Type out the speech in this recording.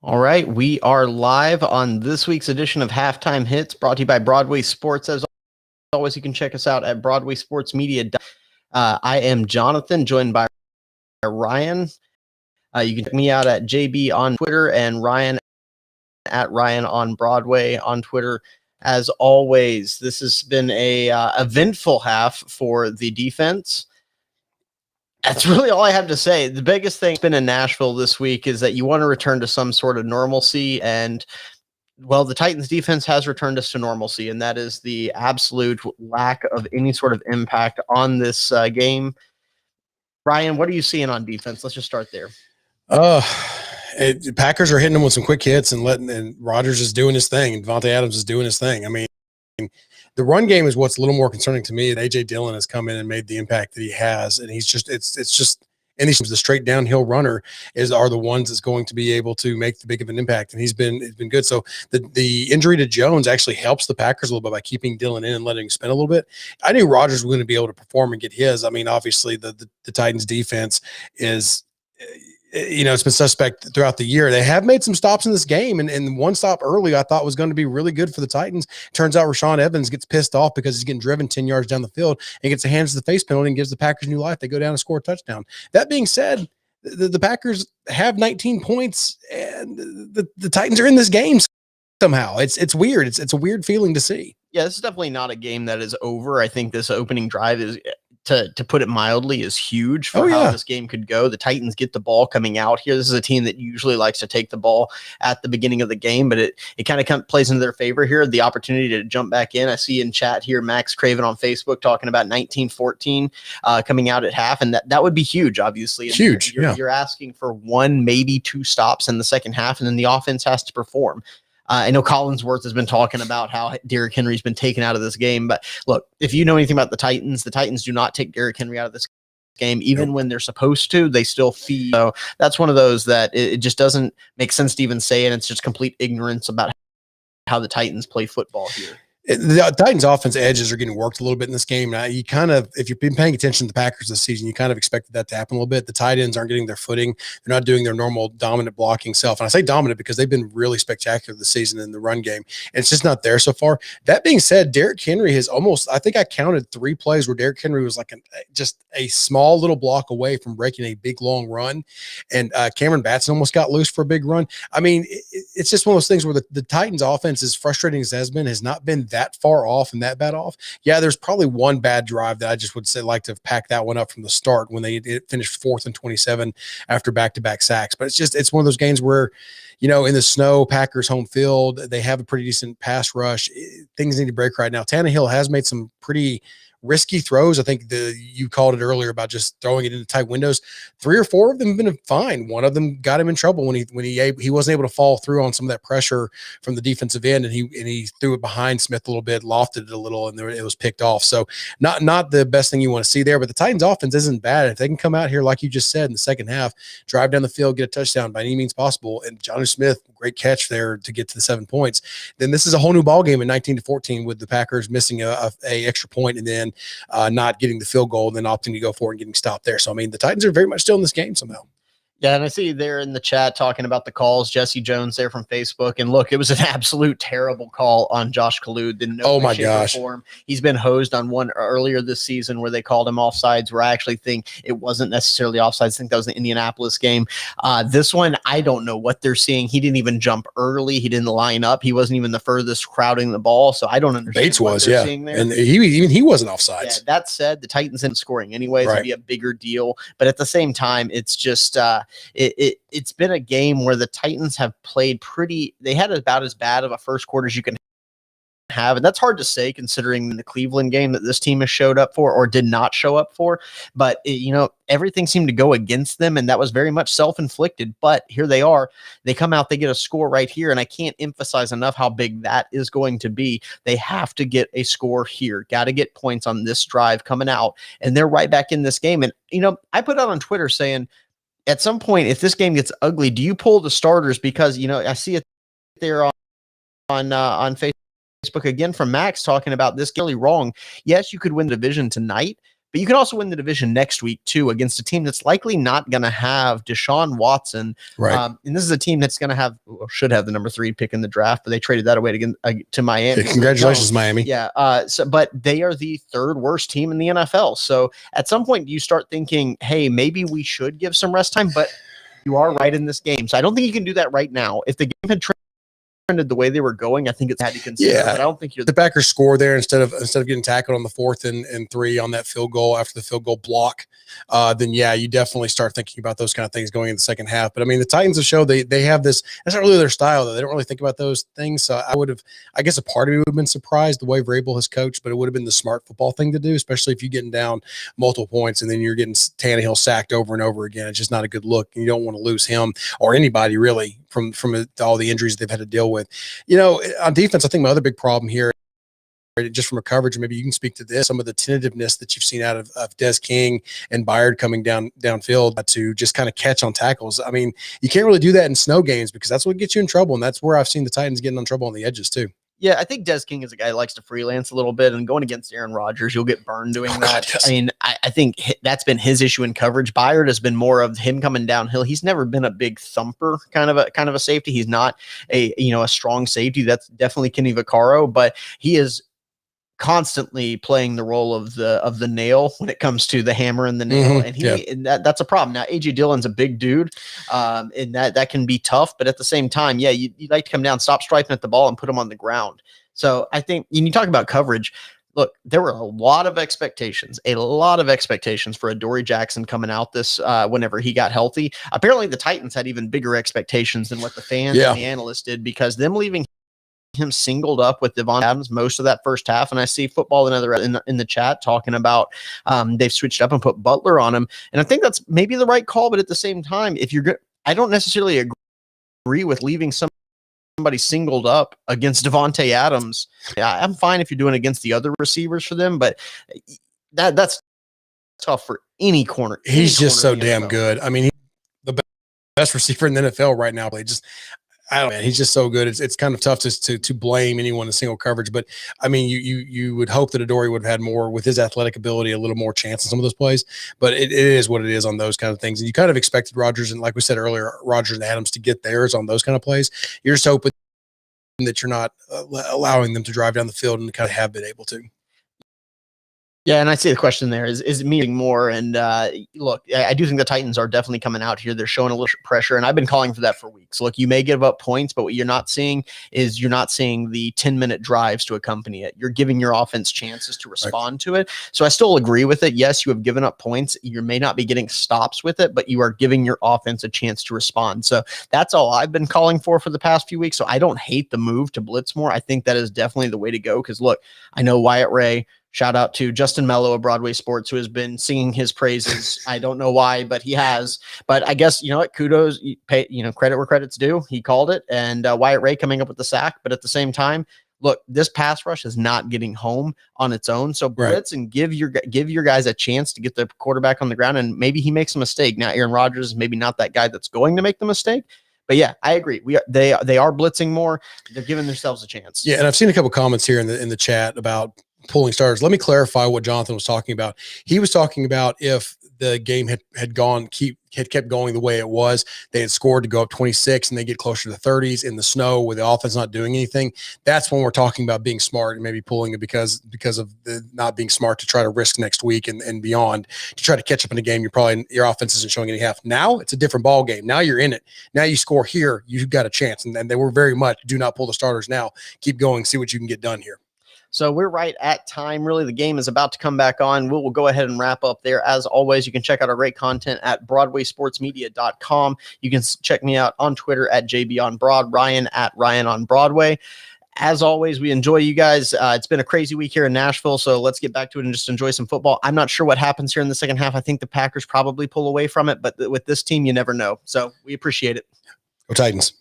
All right, we are live on this week's edition of Halftime Hits, brought to you by Broadway Sports. As always, you can check us out at BroadwaySportsMedia. I am Jonathan, joined by Ryan. You can check me out at JB on Twitter and Ryan at Ryan on Broadway on Twitter. As always, this has been a eventful half for the defense. That's really all I have to say. The biggest thing that's been in Nashville this week is that you want to return to some sort of normalcy, and well, the Titans defense has returned us to normalcy, and that is the absolute lack of any sort of impact on this game. Ryan, what are you seeing on defense? Let's just start there. Packers are hitting them with some quick hits and Rodgers is doing his thing and Devontae Adams is doing his thing. I mean, the run game is what's a little more concerning to me. And A.J. Dillon has come in and made the impact that he has, and he's just it's just and he's the straight downhill runner are the ones that's going to be able to make the big of an impact, and it's been good. So the injury to Jones actually helps the Packers a little bit by keeping Dillon in and letting him spin a little bit. I knew Rodgers was going to be able to perform and get his. I mean, obviously the Titans defense is. It's been suspect throughout the year. They have made some stops in this game, and one stop early I thought was going to be really good for the Titans. Turns out Rashaan Evans gets pissed off because he's getting driven 10 yards down the field and gets a hands to the face penalty and gives the Packers new life. They go down and score a touchdown. That being said, the Packers have 19 points, and the Titans are in this game somehow. It's weird. It's a weird feeling to see. Yeah, this is definitely not a game that is over. I think this opening drive is, to put it mildly, is huge for how this game could go. The Titans get the ball coming out here. This is a team that usually likes to take the ball at the beginning of the game, but it kind of plays into their favor here. The opportunity to jump back in. I see in chat here Max Craven on Facebook talking about 19-14 coming out at half, and that would be huge, obviously. And huge. You're asking for one, maybe two stops in the second half, and then the offense has to perform. I know Collinsworth has been talking about how Derrick Henry's been taken out of this game, but look, if you know anything about the Titans do not take Derrick Henry out of this game. Even when they're supposed to, they still feed. So that's one of those that it just doesn't make sense to even say, and it's just complete ignorance about how the Titans play football here. The Titans' offense edges are getting worked a little bit in this game. Now, you kind of, if you've been paying attention to the Packers this season, you kind of expected that to happen a little bit. The tight ends aren't getting their footing. They're not doing their normal dominant blocking self. And I say dominant because they've been really spectacular this season in the run game. And it's just not there so far. That being said, Derrick Henry has almost, I think I counted 3 plays where Derrick Henry was like just a small little block away from breaking a big, long run. And Cameron Batson almost got loose for a big run. I mean, it's just one of those things where the Titans' offense, as frustrating as it has not been that far off and that bad off. Yeah, there's probably one bad drive that I just would say like to have packed that one up from the start when they finished 4th and 27 after back-to-back sacks. But it's one of those games where, in the snow, Packers home field, they have a pretty decent pass rush. Things need to break right now. Tannehill has made some pretty risky throws. I think you called it earlier about just throwing it into tight windows. 3 or 4 of them have been fine. One of them got him in trouble when he wasn't able to fall through on some of that pressure from the defensive end, and he threw it behind Smith a little bit, lofted it a little, and it was picked off. So not the best thing you want to see there. But the Titans offense isn't bad. If they can come out here, like you just said, in the second half, drive down the field, get a touchdown by any means possible, and Jonnu Smith, great catch there to get to the 7 points, then this is a whole new ball game in 19-14 with the Packers missing a extra point and then not getting the field goal and then opting to go for it and getting stopped there. So, I mean, the Titans are very much still in this game somehow. Yeah, and I see there in the chat talking about the calls, Jesse Jones there from Facebook. And look, it was an absolute terrible call on Josh Kalud. Oh my gosh. He's been hosed on one earlier this season where they called him offsides, where I actually think it wasn't necessarily offsides. I think that was the Indianapolis game. This one, I don't know what they're seeing. He didn't even jump early. He didn't line up. He wasn't even the furthest crowding the ball. So I don't understand. Bates was, yeah. And he wasn't offsides. Yeah, that said, the Titans in scoring anyways would be a bigger deal. But at the same time, it's just it's been a game where the Titans have played they had about as bad of a first quarter as you can have, and that's hard to say considering the Cleveland game that this team has showed up for or did not show up for. But everything seemed to go against them, and that was very much self-inflicted. But here they are. They come out, they get a score right here, and I can't emphasize enough how big that is going to be. They have to get a score here. Got to get points on this drive coming out, and they're right back in this game. And I put out on Twitter saying, at some point, if this game gets ugly, do you pull the starters? Because, I see it there on Facebook again from Max talking about this really wrong. Yes, you could win the division tonight, but you can also win the division next week too against a team that's likely not going to have Deshaun Watson. Right. And this is a team that's going to have, should have the number 3 pick in the draft, but they traded that away to Miami. Yeah, congratulations, Miami. Yeah. But they are the 3rd worst team in the NFL. So at some point you start thinking, hey, maybe we should give some rest time, but you are right in this game. So I don't think you can do that right now. If the game had trended the way they were going, I think it's had to consider. Yeah, but I don't think you're the Packers score there instead of getting tackled on the 4th and 3 on that field goal after the field goal block. Then yeah, you definitely start thinking about those kind of things going in the second half. But I mean, the Titans have showed they have this. That's not really their style though. They don't really think about those things. So I guess a part of me would have been surprised the way Vrabel has coached, but it would have been the smart football thing to do, especially if you're getting down multiple points and then you're getting Tannehill sacked over and over again. It's just not a good look. You don't want to lose him or anybody really from all the injuries they've had to deal with. On defense, I think my other big problem here, just from a coverage, maybe you can speak to this, some of the tentativeness that you've seen out of Des King and Byard coming downfield to just kind of catch on tackles. I mean, you can't really do that in snow games because that's what gets you in trouble. And that's where I've seen the Titans getting in trouble on the edges too. Yeah, I think Des King is a guy who likes to freelance a little bit, and going against Aaron Rodgers, you'll get burned doing that. Yes. I mean, I think that's been his issue in coverage. Byard has been more of him coming downhill. He's never been a big thumper kind of a safety. He's not a strong safety. That's definitely Kenny Vaccaro, but he is constantly playing the role of the nail when it comes to the hammer and the nail. And that's a problem. Now, AJ Dillon's a big dude, and that can be tough, but at the same time, yeah, you'd like to come down, stop striping at the ball and put him on the ground. So I think when you talk about coverage, look, there were a lot of expectations for Adoree Jackson coming out this whenever he got healthy. Apparently the Titans had even bigger expectations than what the fans and the analysts did, because them leaving him singled up with Devon Adams most of that first half. And I see Football in the chat talking about they've switched up and put Butler on him. And I think that's maybe the right call, but at the same time, if you're good, I don't necessarily agree with leaving somebody singled up against Devontae Adams. Yeah, I'm fine if you're doing it against the other receivers for them, but that's tough for any corner. He's just so damn good. I mean, he's the best receiver in the NFL right now. I don't know, man. He's just so good. It's kind of tough to blame anyone in single coverage, but I mean, you would hope that Adoree would have had more with his athletic ability, a little more chance in some of those plays, but it is what it is on those kind of things. And you kind of expected Rodgers, and like we said earlier, Rodgers and Adams to get theirs on those kind of plays. You're just hoping that you're not allowing them to drive down the field and kind of have been able to. Yeah, and I see the question there is meeting more. And look, I do think the Titans are definitely coming out here. They're showing a little pressure, and I've been calling for that for weeks. Look, you may give up points, but what you're not seeing is the 10-minute drives to accompany it. You're giving your offense chances to respond to it. So I still agree with it. Yes, you have given up points. You may not be getting stops with it, but you are giving your offense a chance to respond. So that's all I've been calling for the past few weeks. So I don't hate the move to blitz more. I think that is definitely the way to go, because look, I know Wyatt Ray. Shout out to Justin Mello of Broadway Sports, who has been singing his praises. I don't know why, but he has. But I guess, kudos, credit where credit's due. He called it, and Wyatt Ray coming up with the sack. But at the same time, look, this pass rush is not getting home on its own. So blitz and give your guys a chance to get the quarterback on the ground, and maybe he makes a mistake. Now, Aaron Rodgers is maybe not that guy that's going to make the mistake. But yeah, I agree. They are blitzing more. They're giving themselves a chance. Yeah, and I've seen a couple comments here in the chat about pulling starters. Let me clarify what Jonathan was talking about. He was talking about if the game had kept going the way it was, they had scored to go up 26 and they get closer to the 30s in the snow with the offense not doing anything. That's when we're talking about being smart and maybe pulling it because of the not being smart to try to risk next week and beyond to try to catch up in a game. Your offense isn't showing any half. Now it's a different ball game. Now you're in it. Now you score here, you've got a chance. And they were very much do not pull the starters now. Keep going, see what you can get done here. So we're right at time. Really, the game is about to come back on. We'll go ahead and wrap up there. As always, you can check out our great content at BroadwaySportsMedia.com. You can check me out on Twitter at JBOnBroad, Ryan at Ryan on Broadway. As always, we enjoy you guys. It's been a crazy week here in Nashville, so let's get back to it and just enjoy some football. I'm not sure what happens here in the second half. I think the Packers probably pull away from it, but with this team, you never know. So we appreciate it. Go Titans.